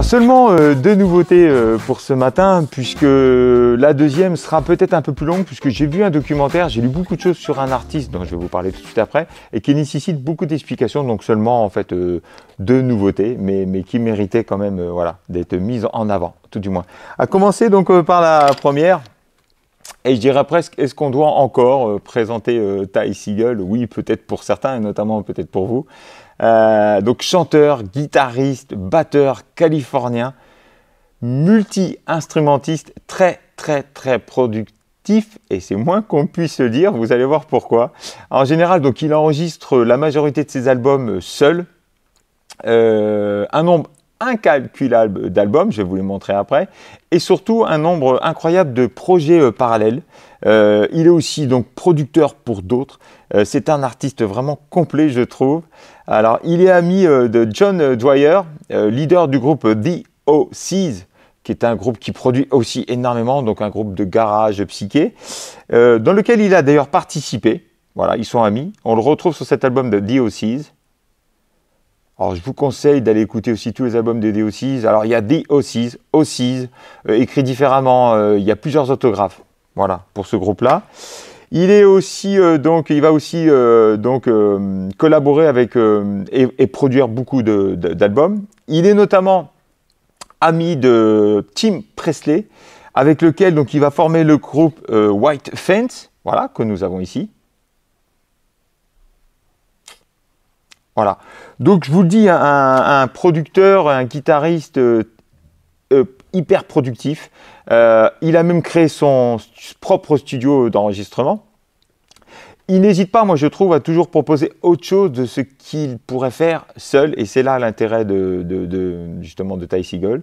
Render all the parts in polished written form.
seulement deux nouveautés pour ce matin, puisque la deuxième sera peut-être un peu plus longue, puisque j'ai vu un documentaire, j'ai lu beaucoup de choses sur un artiste dont je vais vous parler tout de suite après, et qui nécessite beaucoup d'explications, donc seulement en fait deux nouveautés, mais qui méritaient quand même voilà, d'être mises en avant, tout du moins. À commencer donc par la première, et je dirais presque, est-ce qu'on doit encore présenter Ty Segall? Oui, peut-être pour certains, et notamment peut-être pour vous. Donc chanteur, guitariste, batteur californien, multi-instrumentiste, très productif, et c'est moins qu'on puisse le dire, vous allez voir pourquoi. En général, donc il enregistre la majorité de ses albums seul, un nombre incalculable d'albums, je vais vous les montrer après, et surtout un nombre incroyable de projets parallèles. Il est aussi donc producteur pour d'autres. C'est un artiste vraiment complet, je trouve. Alors, il est ami de John Dwyer, leader du groupe The O.C's, qui est un groupe qui produit aussi énormément, donc un groupe de garage psyché, dans lequel il a d'ailleurs participé. Voilà, ils sont amis. On le retrouve sur cet album de The O.C's. Alors, je vous conseille d'aller écouter aussi tous les albums de The O.C's. Alors, il y a The O.C's, O.C's, écrit différemment. Il y a plusieurs orthographes. Voilà, pour ce groupe-là. Il est aussi il va aussi collaborer avec et produire beaucoup d'albums. Il est notamment ami de Tim Presley, avec lequel donc il va former le groupe White Fence, voilà, que nous avons ici. Voilà. Donc je vous le dis, un producteur, un guitariste hyper productif. Il a même créé son propre studio d'enregistrement. Il n'hésite pas, moi je trouve, à toujours proposer autre chose de ce qu'il pourrait faire seul, et c'est là l'intérêt justement de Ty Segall.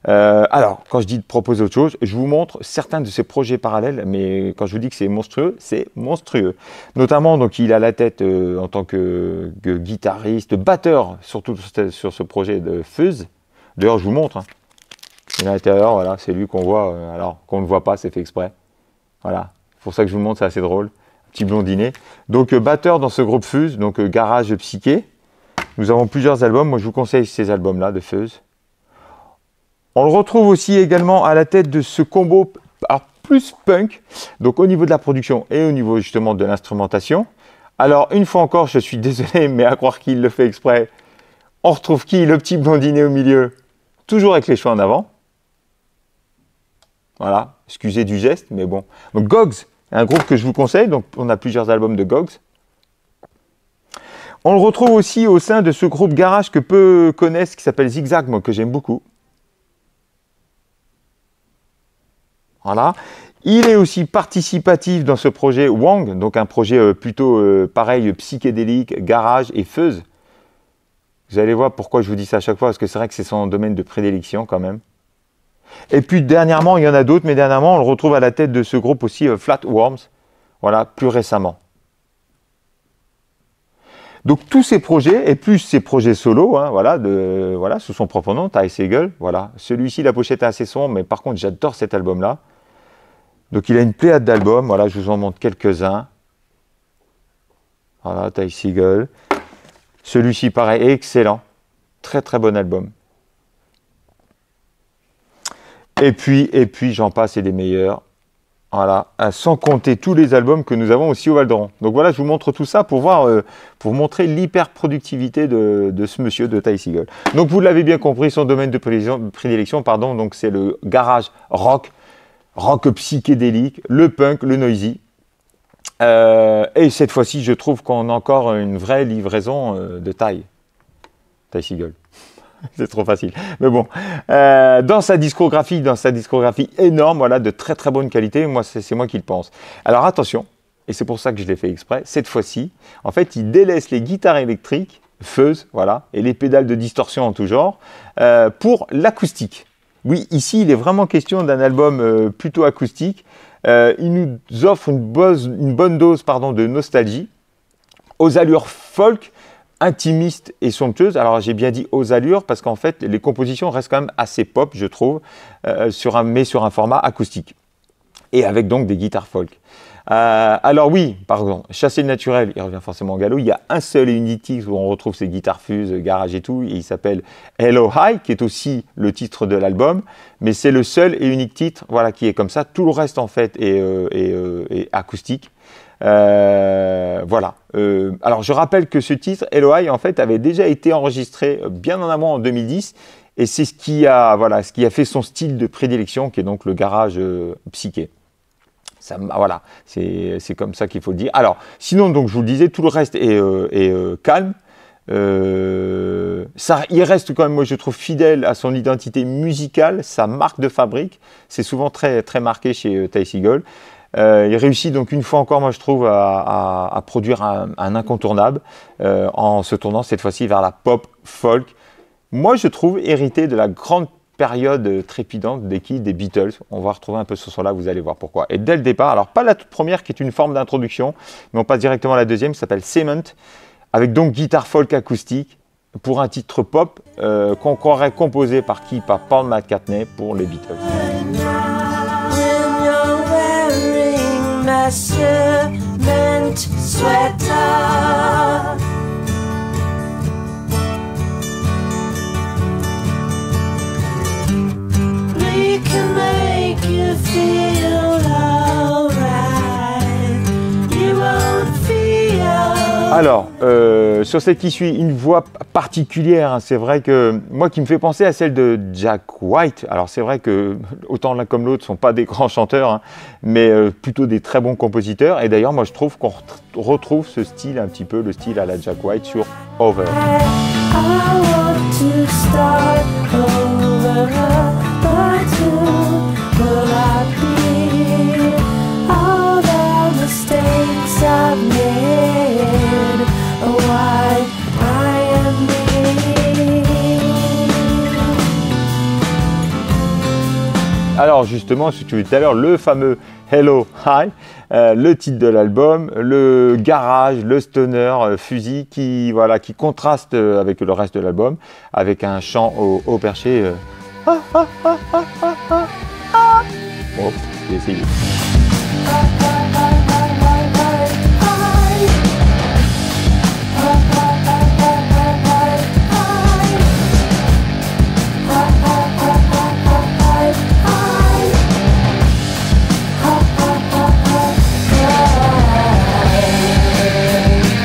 Alors, quand je dis de proposer autre chose, je vous montre certains de ses projets parallèles, mais quand je vous dis que c'est monstrueux, c'est monstrueux. Notamment, donc, il a la tête en tant que guitariste, batteur, surtout sur ce projet de Fuzz. D'ailleurs, je vous montre. Hein. Et à l'intérieur, voilà, c'est lui qu'on voit, alors qu'on ne voit pas, c'est fait exprès. Voilà, c'est pour ça que je vous montre, c'est assez drôle. Petit blondinet. Donc batteur dans ce groupe Fuzz, donc garage psyché. Nous avons plusieurs albums, moi je vous conseille ces albums-là de Fuzz. On le retrouve aussi également à la tête de ce combo plus punk, donc au niveau de la production et au niveau justement de l'instrumentation. Alors une fois encore, je suis désolé, mais à croire qu'il le fait exprès, on retrouve qui? Le petit blondinet au milieu, toujours avec les cheveux en avant. Voilà, excusez du geste, mais bon. Donc Gogs, un groupe que je vous conseille, donc on a plusieurs albums de Gogs. On le retrouve aussi au sein de ce groupe garage que peu connaissent, qui s'appelle Zigzag, moi que j'aime beaucoup. Voilà. Il est aussi participatif dans ce projet Wang, donc un projet plutôt pareil, psychédélique, garage et fuzz. Vous allez voir pourquoi je vous dis ça à chaque fois, parce que c'est vrai que c'est son domaine de prédilection quand même. Et puis dernièrement, il y en a d'autres, mais dernièrement, on le retrouve à la tête de ce groupe aussi, Flatworms, voilà, plus récemment. Donc tous ces projets, et plus ces projets solo, hein, voilà, sous son propre nom, Ty Segall, voilà. Celui-ci, la pochette est assez sombre, mais par contre, j'adore cet album-là. Donc il a une pléiade d'albums, voilà, je vous en montre quelques-uns. Voilà, Ty Segall. Celui-ci, pareil, est excellent. Très bon album. Et puis j'en passe et des meilleurs. Voilà, sans compter tous les albums que nous avons aussi au Val d'Oron. Donc voilà, je vous montre tout ça pour voir, pour montrer l'hyper-productivité de ce monsieur, de Ty Segall. Donc vous l'avez bien compris, son domaine de prédilection, pardon, donc c'est le garage rock psychédélique, le punk, le noisy. Et cette fois-ci, je trouve qu'on a encore une vraie livraison de Ty Segall. C'est trop facile. Mais bon, dans sa discographie énorme, voilà, de très bonne qualité, moi, c'est moi qui le pense. Alors attention, et c'est pour ça que je l'ai fait exprès, cette fois-ci, en fait, il délaisse les guitares électriques, Fuzz, voilà, et les pédales de distorsion en tout genre, pour l'acoustique. Oui, ici, il est vraiment question d'un album plutôt acoustique. Il nous offre une bonne dose de nostalgie, aux allures folk, intimiste et somptueuse. Alors j'ai bien dit aux allures parce qu'en fait les compositions restent quand même assez pop, je trouve, mais sur un format acoustique. et avec donc des guitares folk. Alors oui, pardon, Chasser le naturel, il revient forcément au galop. Il y a un seul et unique titre où on retrouve ces guitares fuses, garage et tout, et il s'appelle Hello High, qui est aussi le titre de l'album, mais c'est le seul et unique titre, voilà, qui est comme ça. Tout le reste en fait est acoustique. Voilà. Alors je rappelle que ce titre, Hello High, en fait, avait déjà été enregistré bien en amont en 2010, et c'est ce qui a fait son style de prédilection, qui est donc le garage psyché. Ça, voilà, c'est comme ça qu'il faut le dire. Alors, sinon, donc, je vous le disais, tout le reste est calme. Il reste quand même, moi, je trouve, fidèle à son identité musicale, sa marque de fabrique. C'est souvent très, très marqué chez Ty Segall. Il réussit donc une fois encore, moi, je trouve, à produire un incontournable en se tournant cette fois-ci vers la pop folk. Moi, je trouve hérité de la grande période trépidante des Beatles. On va retrouver un peu ce son-là, vous allez voir pourquoi. Et dès le départ, alors pas la toute première qui est une forme d'introduction, mais on passe directement à la deuxième qui s'appelle Cement, avec donc guitare folk acoustique pour un titre pop qu'on croirait composé par qui? Par Paul McCartney pour les Beatles. Alors, sur celle qui suit, une voix particulière, hein, c'est vrai que moi qui me fait penser à celle de Jack White. Alors c'est vrai que autant l'un comme l'autre ne sont pas des grands chanteurs, hein, mais plutôt des très bons compositeurs. Et d'ailleurs, moi je trouve qu'on retrouve ce style, un petit peu le style à la Jack White sur Over. Alors justement, ce que tu as vu tout à l'heure, le fameux Hello High, le titre de l'album, le garage, le stoner, fusil qui contraste avec le reste de l'album, avec un chant au perché. Bon, j'ai essayé.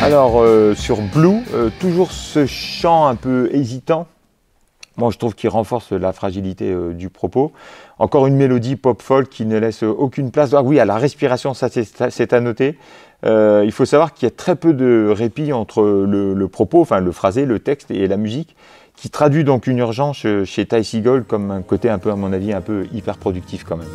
Alors sur Blue, toujours ce chant un peu hésitant, moi je trouve qu'il renforce la fragilité du propos. Encore une mélodie pop-folk qui ne laisse aucune place. Ah oui, à la respiration, ça c'est à noter. Il faut savoir qu'il y a très peu de répit entre le propos, enfin le phrasé, le texte et la musique, qui traduit donc une urgence chez Ty Segall comme un côté un peu, à mon avis, un peu hyper productif quand même.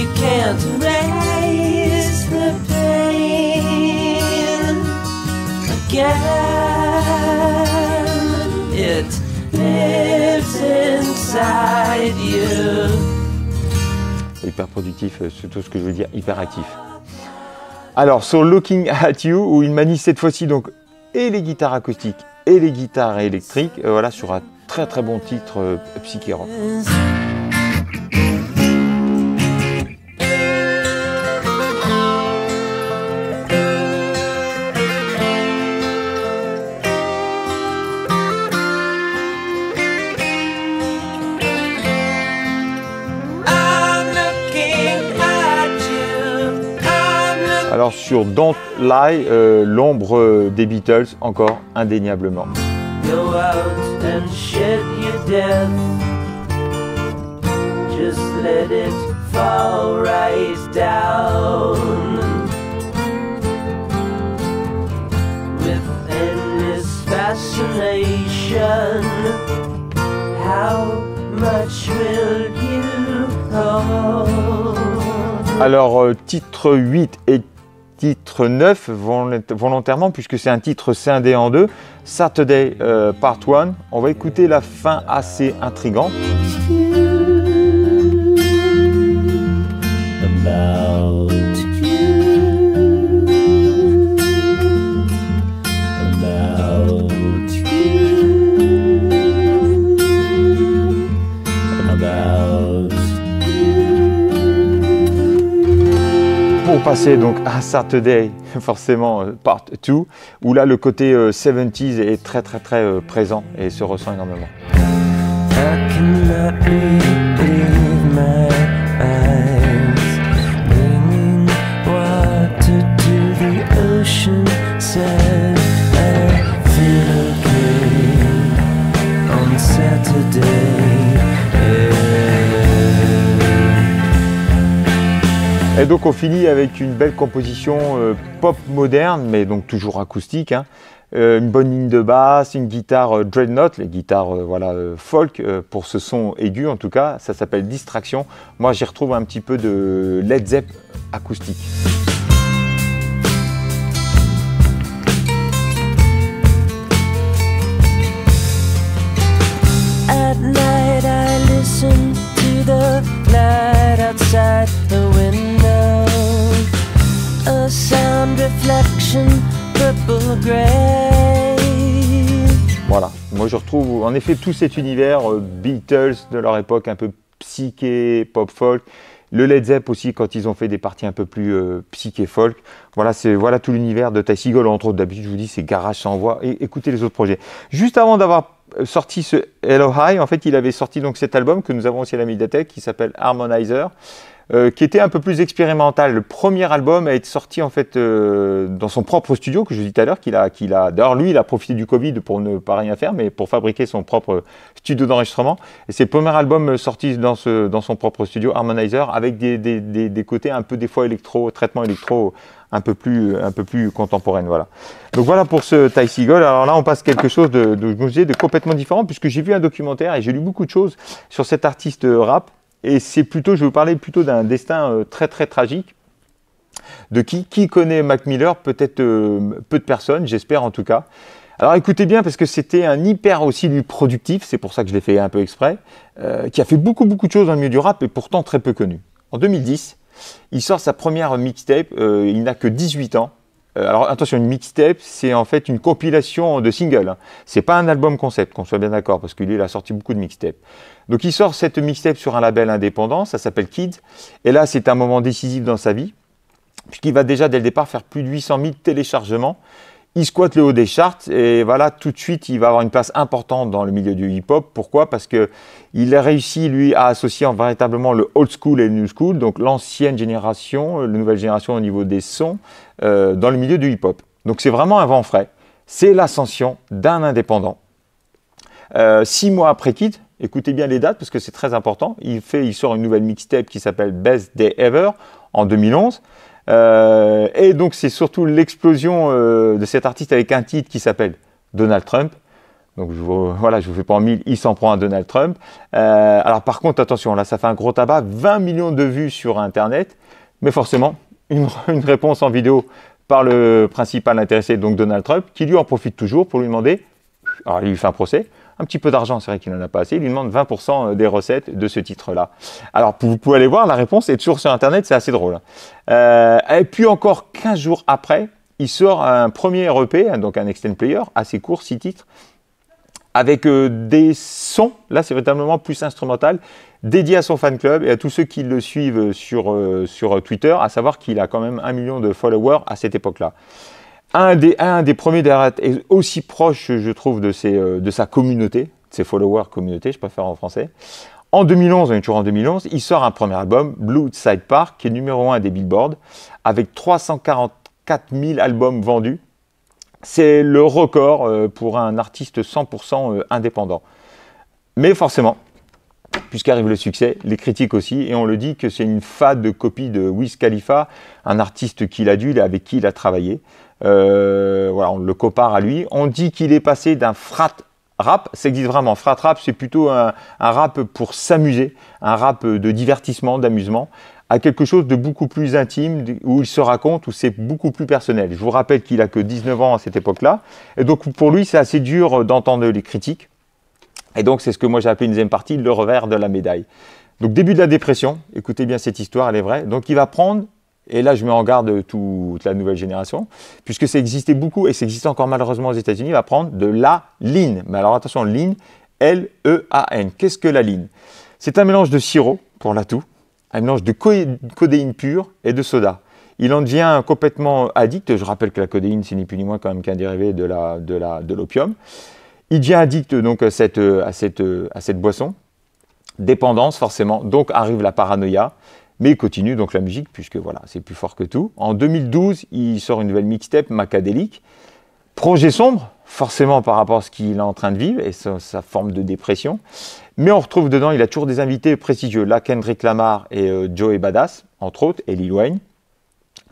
You can't erase the pain again. It lives inside you. Hyper productif, c'est tout ce que je veux dire, hyper actif. Alors sur Looking at You, où il manie cette fois-ci donc et les guitares acoustiques et les guitares électriques, voilà, sur un très très bon titre psyché rock. Alors sur Don't Lie, l'ombre des Beatles, encore indéniablement. Go out and shed your death. Just let it fall right down. With endless fascination, how much will you hold? Alors, titre 8 et titre 9 volontairement, puisque c'est un titre scindé en deux. Saturday Part 1. On va écouter la fin assez intrigante. about Pour passer donc à Saturday, forcément part 2, où là le côté 70s est très présent et se ressent énormément. I cannot believe my eyes, bringing water to the ocean, said I feel okay on Saturday. Et donc on finit avec une belle composition pop moderne, mais donc toujours acoustique, hein. Une bonne ligne de basse, une guitare dreadnought, les guitares voilà, folk, pour ce son aigu en tout cas, ça s'appelle Distraction. Moi j'y retrouve un petit peu de Led Zepp acoustique. At night I listen to the light outside the window, a sound reflection purple gray. Voilà, moi je retrouve en effet tout cet univers Beatles de leur époque, un peu psyché, pop folk, le Led Zepp aussi quand ils ont fait des parties un peu plus psyché folk. Voilà, voilà tout l'univers de Ty Segall, entre autres. D'habitude je vous dis c'est garage sans voix, et écoutez les autres projets. Juste avant d'avoir sorti ce Hello High, en fait il avait sorti donc cet album que nous avons aussi à la médiathèque qui s'appelle Harmonizer, qui était un peu plus expérimental. Le premier album a été sorti en fait dans son propre studio, que je vous dis tout à l'heure, d'ailleurs lui il a profité du Covid pour ne pas rien faire, mais pour fabriquer son propre studio d'enregistrement. Et c'est le premier album sorti dans son propre studio, Harmonizer, avec des côtés un peu des fois électro, traitement électro un peu plus contemporaine, voilà. Donc voilà pour ce Ty Segall. Alors là on passe quelque chose de complètement différent, puisque j'ai vu un documentaire et j'ai lu beaucoup de choses sur cet artiste rap. Et c'est plutôt, je vais vous parler plutôt d'un destin très tragique. De qui connaît Mac Miller? Peut-être peu de personnes, j'espère en tout cas. Alors écoutez bien, parce que c'était un hyper aussi lui productif, c'est pour ça que je l'ai fait un peu exprès, qui a fait beaucoup de choses dans le milieu du rap et pourtant très peu connu. En 2010, il sort sa première mixtape, il n'a que 18 ans. Alors attention, une mixtape, c'est en fait une compilation de singles. Hein. C'est pas un album concept, qu'on soit bien d'accord, parce qu'il a sorti beaucoup de mixtapes. Donc il sort cette mixtape sur un label indépendant, ça s'appelle Kids. Et là, c'est un moment décisif dans sa vie, puisqu'il va déjà dès le départ faire plus de 800 000 téléchargements. Il squatte le haut des charts et voilà, tout de suite, il va avoir une place importante dans le milieu du hip-hop. Pourquoi? Parce qu'il a réussi, lui, à associer véritablement le old school et le new school, donc l'ancienne génération, la nouvelle génération au niveau des sons, dans le milieu du hip-hop. Donc c'est vraiment un vent frais. C'est l'ascension d'un indépendant. 6 mois après Kid, écoutez bien les dates parce que c'est très important, il sort une nouvelle mixtape qui s'appelle Best Day Ever en 2011. Et donc c'est surtout l'explosion de cet artiste avec un titre qui s'appelle Donald Trump. Donc voilà, je vous fais pas en mille, il s'en prend à Donald Trump. Alors par contre, attention, là ça fait un gros tabac, 20 millions de vues sur Internet, mais forcément une réponse en vidéo par le principal intéressé, donc Donald Trump, qui lui en profite toujours pour lui demander, alors il lui fait un procès, un petit peu d'argent, c'est vrai qu'il n'en a pas assez, il lui demande 20% des recettes de ce titre-là. Alors, vous pouvez aller voir, la réponse est toujours sur Internet, c'est assez drôle. Et puis encore 15 jours après, il sort un premier EP, donc un extend player, assez court, 6 titres, avec des sons, là c'est véritablement plus instrumental, dédié à son fan club et à tous ceux qui le suivent sur Twitter, à savoir qu'il a quand même 1 million de followers à cette époque-là. Un des premiers est aussi proche, je trouve, de sa communauté, de ses followers communauté, je préfère en français. En 2011, on est toujours en 2011, il sort un premier album, Blue Side Park, qui est numéro 1 des Billboard, avec 344 000 albums vendus. C'est le record pour un artiste 100% indépendant. Mais forcément, puisqu'arrive le succès, les critiques aussi, et on le dit que c'est une fade copie de Wiz Khalifa, un artiste qu'il adule et avec qui il a travaillé. Voilà, on le compare à lui. On dit qu'il est passé d'un frat rap, ça existe vraiment. Frat rap, c'est plutôt un rap pour s'amuser, un rap de divertissement, d'amusement, à quelque chose de beaucoup plus intime, où il se raconte, où c'est beaucoup plus personnel. Je vous rappelle qu'il a que 19 ans à cette époque-là, et donc pour lui, c'est assez dur d'entendre les critiques. Et donc, c'est ce que moi j'ai appelé une deuxième partie, le revers de la médaille. Donc, début de la dépression, écoutez bien cette histoire, elle est vraie. Donc, il va prendre, et là je mets en garde toute la nouvelle génération, puisque ça existait beaucoup, et ça existe encore malheureusement aux États-Unis, il va prendre de la lean. Mais alors attention, lean, L-E-A-N. Qu'est-ce que la lean? C'est un mélange de sirop pour l'atout, un mélange de codéine pure et de soda. Il en devient complètement addict. Je rappelle que la codéine, c'est ni plus ni moins quand même qu'un dérivé de l'opium. Il devient addict donc à cette boisson. Dépendance forcément. Donc arrive la paranoïa. Mais il continue donc la musique puisque voilà, c'est plus fort que tout. En 2012, il sort une nouvelle mixtape, Macadélique. Projet sombre, forcément par rapport à ce qu'il est en train de vivre et sa forme de dépression. Mais on retrouve dedans, il a toujours des invités prestigieux. Là, Kendrick Lamar et Joey Badass, entre autres, et Lil Wayne.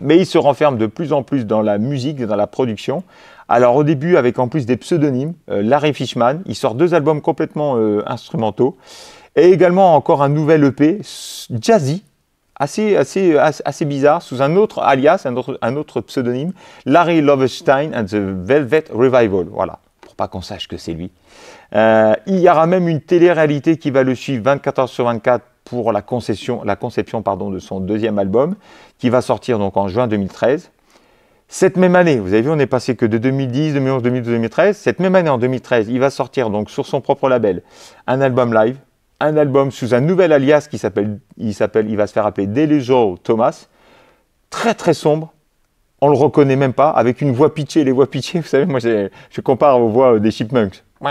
Mais il se renferme de plus en plus dans la musique, dans la production. Alors au début, avec en plus des pseudonymes, Larry Fishman, il sort 2 albums complètement instrumentaux. Et également encore un nouvel EP, jazzy, assez bizarre, sous un autre alias, un autre pseudonyme, Larry Lovenstein and the Velvet Revival. Voilà, pour pas qu'on sache que c'est lui. Il y aura même une télé-réalité qui va le suivre 24 heures sur 24 pour la conception de son 2e album, qui va sortir donc en juin 2013. Cette même année, vous avez vu, on est passé que de 2010, 2011, 2012, 2013. Cette même année, en 2013, il va sortir donc sur son propre label un album live, un album sous un nouvel alias il va se faire appeler Delusional Thomas, très très sombre. On le reconnaît même pas, avec une voix pitchée. Les voix pitchées, vous savez, moi je compare aux voix des Chipmunks. Je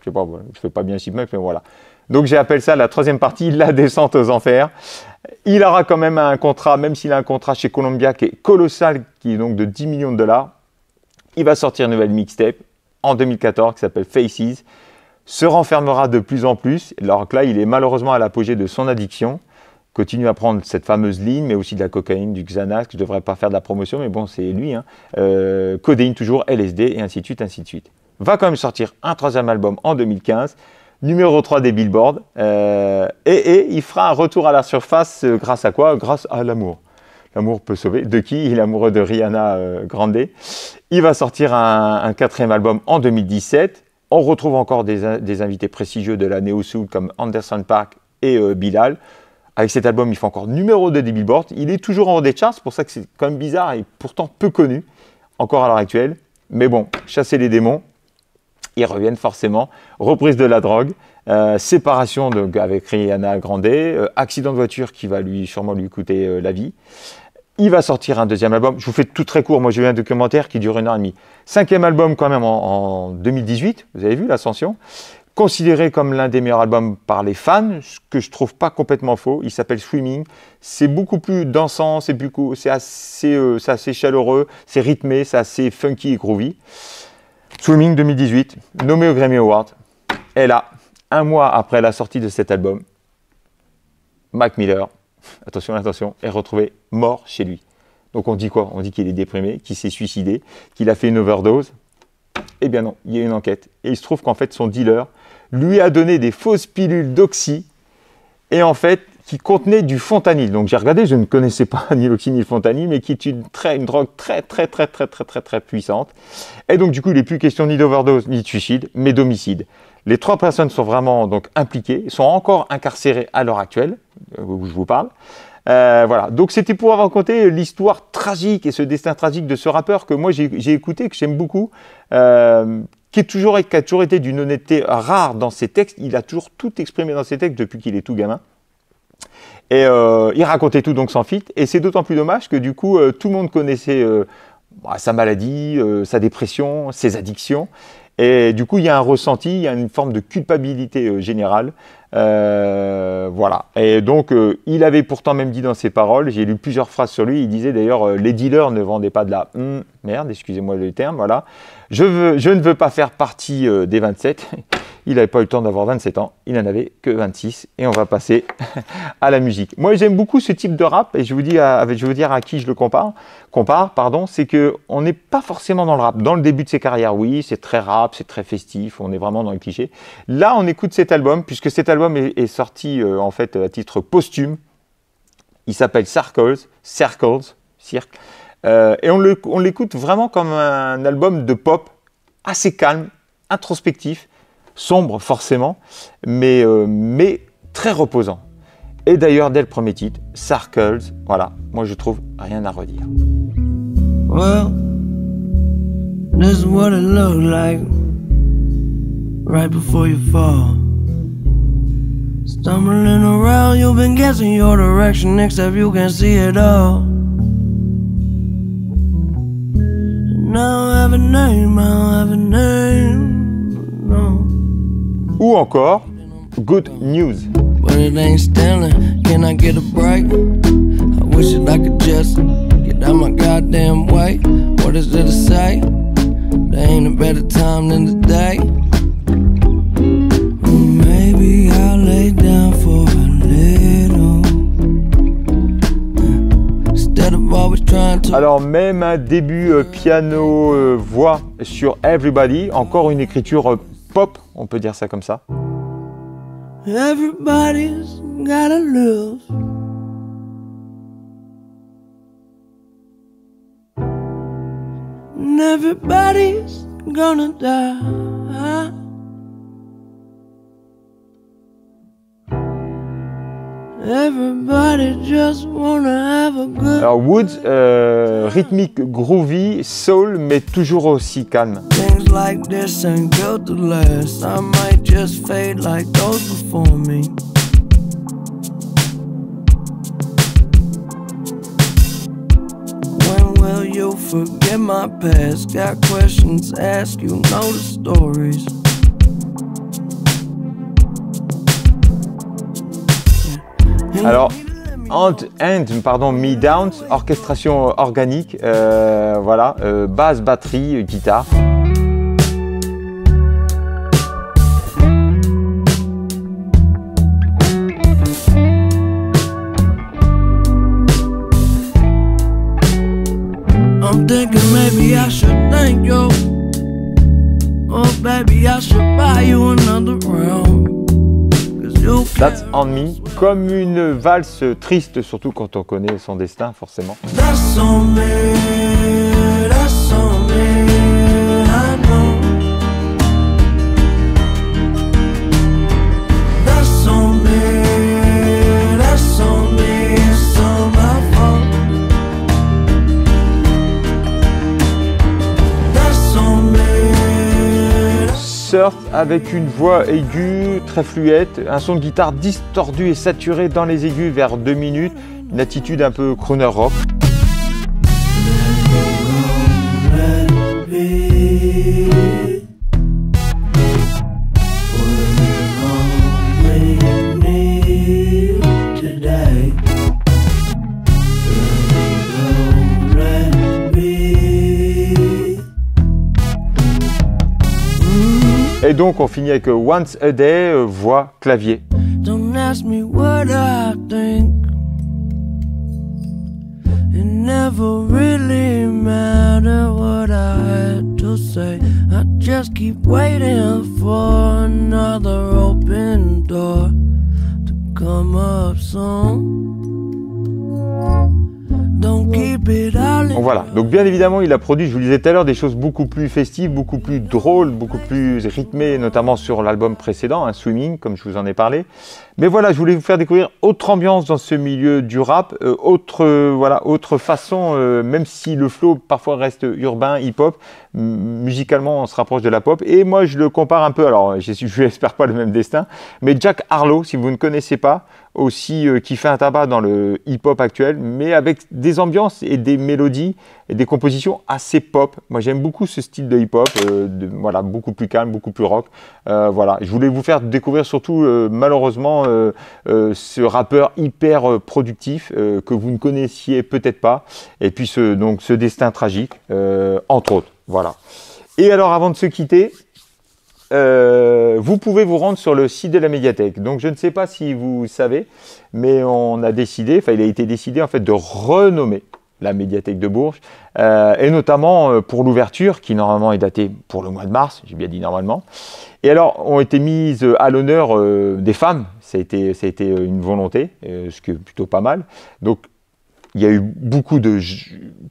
sais pas, je fais pas bien Chipmunks, mais voilà. Donc j'appelle ça la 3e partie, la descente aux enfers. Il aura quand même un contrat, même s'il a un contrat chez Columbia qui est colossal, qui est donc de 10 millions de dollars. Il va sortir une nouvelle mixtape en 2014 qui s'appelle Faces. Se renfermera de plus en plus. Alors que là, il est malheureusement à l'apogée de son addiction. Continue à prendre cette fameuse ligne, mais aussi de la cocaïne, du Xanax, que je ne devrais pas faire de la promotion, mais bon, c'est lui. Hein. Codéine toujours, LSD, et ainsi de suite, ainsi de suite. Va quand même sortir un 3e album en 2015, numéro 3 des Billboard, et il fera un retour à la surface grâce à quoi? Grâce à l'amour. L'amour peut sauver. De qui? Il est amoureux de Rihanna Grande. Il va sortir un 4e album en 2017. On retrouve encore des invités prestigieux de la néo-soul comme Anderson .Paak et Bilal. Avec cet album, il fait encore numéro 2 des Billboard. Il est toujours en haut des charts, c'est pour ça que c'est quand même bizarre et pourtant peu connu, encore à l'heure actuelle. Mais bon, chasser les démons, ils reviennent forcément. Reprise de la drogue, séparation avec Rihanna Grande, accident de voiture qui va sûrement lui coûter la vie. Il va sortir un 2e album. Je vous fais tout très court. Moi, j'ai eu un documentaire qui dure 1h30. 5e album quand même en 2018. Vous avez vu l'ascension. Considéré comme l'un des meilleurs albums par les fans, ce que je trouve pas complètement faux. Il s'appelle Swimming. C'est beaucoup plus dansant. C'est assez chaleureux. C'est rythmé. C'est assez funky et groovy. Swimming 2018, nommé au Grammy Award. Et là, un mois après la sortie de cet album, Mac Miller, attention, est retrouvé mort chez lui. Donc on dit quoi? On dit qu'il est déprimé, qu'il s'est suicidé, qu'il a fait une overdose. Eh bien non, il y a une enquête. Et il se trouve qu'en fait, son dealer lui a donné des fausses pilules d'oxy et en fait, qui contenaient du fentanyl. Donc j'ai regardé, je ne connaissais pas ni l'oxy ni le fentanyl, mais qui est une drogue très puissante. Et donc du coup, il n'est plus question ni d'overdose ni de suicide, mais d'homicide. Les 3 personnes sont vraiment donc impliquées, sont encore incarcérées à l'heure actuelle, où je vous parle. Voilà, donc c'était pour raconter l'histoire tragique et ce destin tragique de ce rappeur que moi j'ai écouté, que j'aime beaucoup, qui a toujours été d'une honnêteté rare dans ses textes. Il a toujours tout exprimé dans ses textes depuis qu'il est tout gamin. Et il racontait tout donc sans filtre. Et c'est d'autant plus dommage que du coup, tout le monde connaissait sa maladie, sa dépression, ses addictions. Et du coup, il y a un ressenti, il y a une forme de culpabilité générale. Voilà. Et donc, il avait pourtant même dit dans ses paroles, j'ai lu plusieurs phrases sur lui, il disait d'ailleurs, les dealers ne vendaient pas de la merde, excusez-moi le terme, voilà. Je ne veux pas faire partie des 27. Il n'avait pas eu le temps d'avoir 27 ans, il n'en avait que 26. Et on va passer à la musique. Moi, j'aime beaucoup ce type de rap, et je vous dire à qui je le compare, c'est qu'on n'est pas forcément dans le rap. Dans le début de ses carrières, oui, c'est très rap, c'est très festif, on est vraiment dans le cliché. Là, on écoute cet album, puisque cet album est sorti en fait à titre posthume. Il s'appelle Circles, et on l'écoute vraiment comme un album de pop assez calme, introspectif, sombre forcément, mais très reposant. Et d'ailleurs, dès le premier titre, Circles, voilà, moi je trouve rien à redire. Well, this is what it looked like right before you fall. It's Stumbling around, you've been guessing your direction, except you can't see it all. Now I have a name, I don't have a name, no. Ou encore, Good News. But it ain't stealing, can I get a break? I wish that I could just get out my goddamn way. What is there to say? There ain't a better time than today. Maybe I'll lay down for a little. Instead of always trying to... Alors même un début piano-voix sur Everybody, encore une écriture pop, on peut dire ça comme ça. Everybody's gotta lose. And everybody's gonna die. Everybody just wanna have a good. Alors Woods, rythmique groovy, soul, mais toujours aussi calme. Things like this ain't built to last. I might just fade like those before me. When will you forget my past? Got questions, ask, you know the stories. Alors, Me Down, orchestration organique, voilà, basse, batterie, guitare. I'm thinking maybe I should thank you. Oh baby, I should buy you another round. That's on Me, comme une valse triste, surtout quand on connaît son destin, forcément. That's on me, that's on me, I know. That's on me, that's on me, it's all my fault. That's on me. Surf avec une voix aiguë, très fluette, un son de guitare distordu et saturé dans les aigus vers 2 minutes, une attitude un peu crooner rock. Et donc on finit avec Once a Day, voix, clavier. Don't ask me what I think. It never really mattered what I had to say. I just keep waiting for another open door to come up soon. Don't keep it all. Donc voilà, donc bien évidemment il a produit, je vous le disais tout à l'heure, des choses beaucoup plus festives, beaucoup plus drôles, beaucoup plus rythmées, notamment sur l'album précédent, hein, Swimming, comme je vous en ai parlé. Mais voilà, je voulais vous faire découvrir autre ambiance dans ce milieu du rap, autre façon, même si le flow parfois reste urbain, hip-hop, musicalement on se rapproche de la pop. Et moi je le compare un peu, alors je n'espère pas le même destin, mais Jack Harlow, si vous ne connaissez pas, aussi qui fait un tabac dans le hip-hop actuel, mais avec des ambiances et des mélodies et des compositions assez pop. Moi j'aime beaucoup ce style de hip-hop, voilà, beaucoup plus calme, beaucoup plus rock. Voilà, je voulais vous faire découvrir surtout malheureusement ce rappeur hyper productif que vous ne connaissiez peut-être pas, et puis ce destin tragique, entre autres. Voilà. Et alors avant de se quitter, vous pouvez vous rendre sur le site de la médiathèque. Donc je ne sais pas si vous savez, mais on a décidé, il a été décidé en fait de renommer la médiathèque de Bourges, et notamment pour l'ouverture qui normalement est datée pour le mois de mars, j'ai bien dit normalement. Et alors ont été mises à l'honneur des femmes, ça a été une volonté, ce qui est plutôt pas mal. Donc il y a eu beaucoup de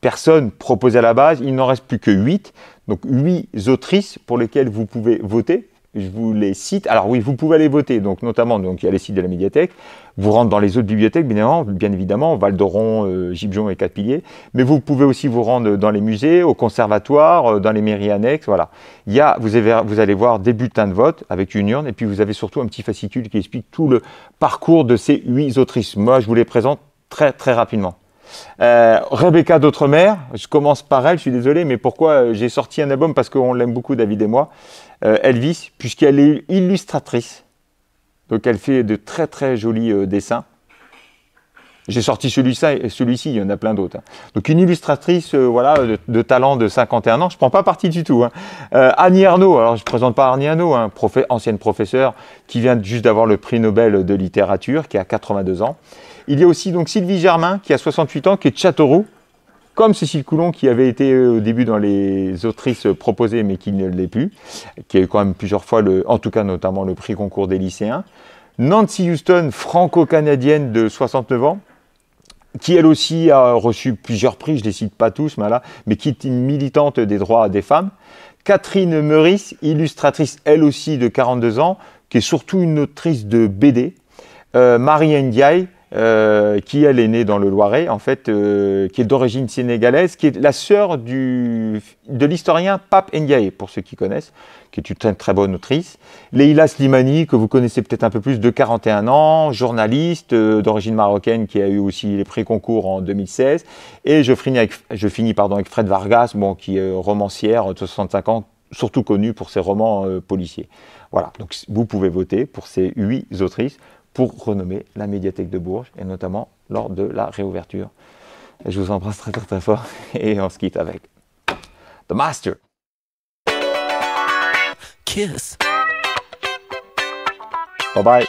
personnes proposées à la base, il n'en reste plus que 8, donc 8 autrices pour lesquelles vous pouvez voter. je vous les cite. Alors oui, vous pouvez aller voter, donc notamment, donc il y a les sites de la médiathèque. Vous rentrez dans les autres bibliothèques, bien évidemment, Val d'Oron, Gibjon et Quatre-Piliers. Mais vous pouvez aussi vous rendre dans les musées, au conservatoire, dans les mairies annexes. Voilà. Vous allez voir des bulletins de vote avec une urne, et puis vous avez surtout un petit fascicule qui explique tout le parcours de ces 8 autrices. Moi, je vous les présente très très rapidement. Rebecca d'Outremer, je commence par elle, je suis désolé, mais pourquoi j'ai sorti un album? Parce qu'on l'aime beaucoup, David et moi. Elvis, puisqu'elle est illustratrice. Donc elle fait de très très jolis dessins. J'ai sorti celui-ci, il y en a plein d'autres. Hein. Donc une illustratrice voilà, de talent de 51 ans, je ne prends pas parti du tout. Hein. Annie Ernaux, alors je ne présente pas Annie Ernaux, hein, ancienne professeure qui vient juste d'avoir le prix Nobel de littérature, qui a 82 ans. Il y a aussi donc Sylvie Germain, qui a 68 ans, qui est de Châteauroux, comme Cécile Coulon, qui avait été au début dans les autrices proposées, mais qui ne l'est plus, qui a eu quand même plusieurs fois, en tout cas notamment le prix concours des lycéens. Nancy Houston, franco-canadienne de 69 ans, qui elle aussi a reçu plusieurs prix, je ne les cite pas tous, mais qui est une militante des droits des femmes. Catherine Meurice, illustratrice elle aussi de 42 ans, qui est surtout une autrice de BD. Marie Ndiaye, qui elle est née dans le Loiret, en fait, qui est d'origine sénégalaise, qui est la sœur de l'historien Pape Ndiaye, pour ceux qui connaissent, qui est une très, très bonne autrice. Leïla Slimani, que vous connaissez peut-être un peu plus, de 41 ans, journaliste d'origine marocaine, qui a eu aussi les prix concours en 2016. Et je finis avec Fred Vargas, bon, qui est romancière de 65 ans, surtout connue pour ses romans policiers. Voilà, donc vous pouvez voter pour ces 8 autrices pour renommer la médiathèque de Bourges, et notamment lors de la réouverture. Et je vous embrasse très très très fort, et on se quitte avec The Master. Kiss. Bye bye.